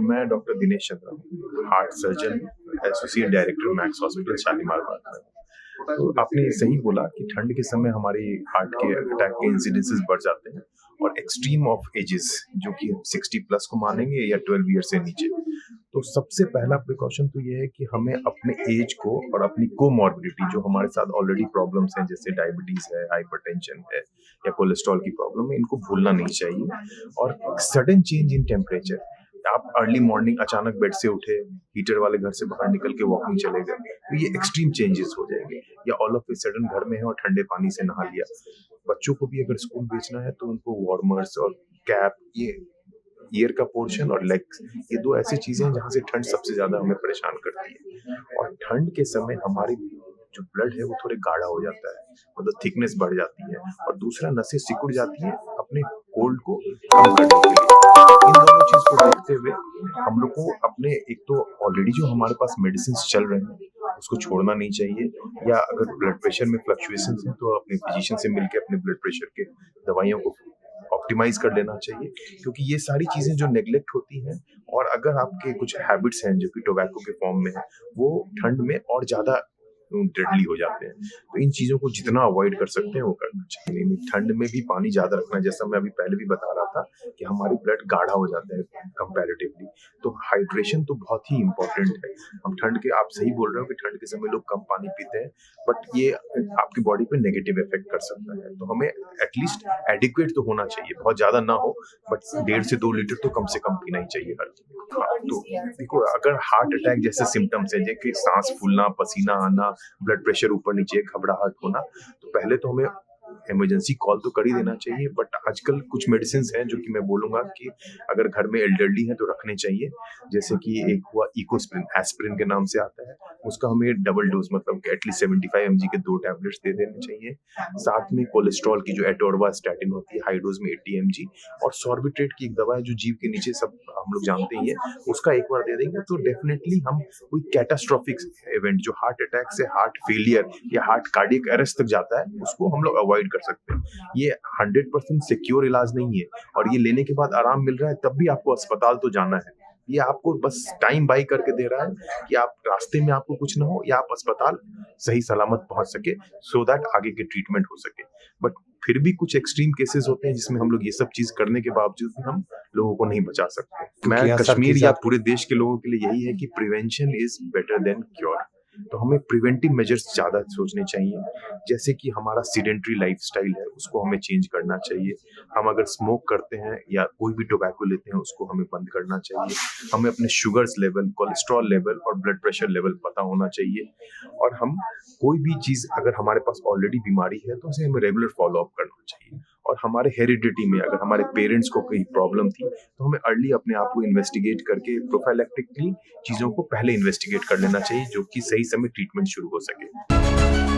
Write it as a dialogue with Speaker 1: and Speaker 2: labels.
Speaker 1: मैं डॉक्टर दिनेश चंद्रा हूँ, heart surgeon, associate director Max hospital Shalimar Bagh में। तो आपने सही बोला कि ठंड के समय हमारी हार्ट के अटैक के इंसिडेंसेस बढ़ जाते हैं और एक्सट्रीम ऑफ एजेस जो कि 60 प्लस को मानेंगे या 12 ईयर से नीचे। तो सबसे पहला प्रिकॉशन तो ये है कि हमें अपने एज को और अपनी कोमॉर्बिडिटी जो हमारे साथ ऑलरेडी प्रॉब्लम्स हैं जैसे डायबिटीज है, हाइपरटेंशन है या कोलेस्ट्रॉल की प्रॉब्लम है, इनको भूलना नहीं चाहिए। और सडन चेंज इन टेम्परेचर, आप अर्ली मॉर्निंग अचानक बेड से उठे, हीटर वाले घर से बाहर निकल के वॉकिंग चले गए, तो ये एक्सट्रीम चेंजेस हो जाएंगे। या ऑल ऑफ ए सडन घर में है और ठंडे पानी से नहा लिया। बच्चों को भी अगर स्कूल भेजना है तो उनको वार्मर्स और कैप, ये ईयर का पोर्शन और लेग्स, ये दो ऐसी चीजें हैं जहाँ से ठंड सबसे ज्यादा हमें परेशान करती है। और ठंड के समय हमारी जो ब्लड है वो थोड़े गाढ़ा हो जाता है, मतलब थिकनेस बढ़ जाती है, और दूसरा नसें सिकुड़ जाती है अपने कोल्ड को कम करने के लिए। इन दोनों चीज को देखते हुए हम लोग को अपने, एक तो ऑलरेडी जो हमारे पास मेडिसिन चल रहे हैं उसको छोड़ना नहीं चाहिए, या अगर ब्लड प्रेशर में फ्लक्चुएशंस हैं तो अपने फिजिशियन से मिलकर अपने ब्लड प्रेशर के दवाइयों को ऑप्टिमाइज कर लेना चाहिए, क्योंकि ये सारी चीजें जो नेग्लेक्ट होती हैं, और अगर आपके कुछ हैबिट्स हैं जो कि टोबैको के फॉर्म में है, वो ठंड में और ज्यादा डेडली हो जाते हैं। तो इन चीजों को जितना अवॉइड कर सकते हैं वो करना चाहिए। नहीं, ठंड में भी पानी ज्यादा रखना, जैसा मैं अभी पहले भी बता रहा था कि हमारी ब्लड गाढ़ा हो जाता है कंपैरेटिवली, तो हाइड्रेशन तो बहुत ही इंपॉर्टेंट है। हम ठंड के, आप सही बोल रहे हो कि ठंड के समय लोग कम पानी पीते हैं, बट ये आपकी बॉडी पे नेगेटिव इफेक्ट कर सकता है। तो हमें एटलीस्ट एडिक्वेट तो होना चाहिए, बहुत ज्यादा ना हो, बट 1.5 से 2 लीटर तो कम से कम पीना ही चाहिए हर दिन। हाँ, तो देखो, अगर हार्ट अटैक जैसे सिम्टम्स है, जैसे सांस फूलना, पसीना आना, ब्लड प्रेशर ऊपर नीचे, घबराहट होना, तो पहले तो हमें इमरजेंसी कॉल तो कर ही देना चाहिए। बट आजकल कुछ मेडिसिन हैं जो कि मैं बोलूंगा कि अगर घर में एल्डरली है तो रखने चाहिए। जैसे कि एक हुआ इकोस्प्रिन, एस्प्रिन के नाम से आता है, उसका हमें डबल डोज, मतलब एटलीस्ट 75 mg के 2 टैबलेट्स दे देने चाहिए। साथ में कोलेस्ट्रॉल की जो एटोरवास्टैटिन होती है, हाई डोज में 80 mg, और सॉर्बिट्रेट की एक दवा है जो जीभ के नीचे, सब हम लोग जानते ही है, उसका एक बार दे देंगे तो डेफिनेटली हम कोई कैटास्ट्रोफिक इवेंट जो हार्ट अटैक से हार्ट फेलियर या हार्ट कार्डियक अरेस्ट तक जाता है, उसको हम लोग अवॉइड कर सकते हैं। ये 100% सिक्योर इलाज नहीं है, और ये लेने के बाद आराम मिल रहा है तब भी आपको अस्पताल तो जाना है। ये आपको बस टाइम बाई करके दे रहा है कि आप रास्ते में आपको कुछ ना हो, या आप अस्पताल सही सलामत पहुंच सके, सो दैट आगे के ट्रीटमेंट हो सके। बट फिर भी कुछ एक्सट्रीम केसेस होते हैं जिसमें हम लोग ये सब चीज करने के बावजूद भी हम लोगों को नहीं बचा सकते। मैं कश्मीर या पूरे देश के लोगों के लिए यही है कि prevention is better than cure. तो हमें प्रिवेंटिव मेजर्स ज्यादा सोचने चाहिए, जैसे कि हमारा सीडेंट्री लाइफस्टाइल है उसको हमें चेंज करना चाहिए। हम अगर स्मोक करते हैं या कोई भी टोबैको लेते हैं उसको हमें बंद करना चाहिए। हमें अपने शुगर्स लेवल, कोलेस्ट्रॉल लेवल और ब्लड प्रेशर लेवल पता होना चाहिए। और हम कोई भी चीज अगर हमारे पास ऑलरेडी बीमारी है तो उसे हमें रेगुलर फॉलो अप करना चाहिए। और हमारे हेरिडिटी में अगर हमारे पेरेंट्स को कोई प्रॉब्लम थी तो हमें अर्ली अपने आप को इन्वेस्टिगेट करके प्रोफाइलैक्टिकली चीजों को पहले इन्वेस्टिगेट कर लेना चाहिए, जो कि सही समय ट्रीटमेंट शुरू हो सके।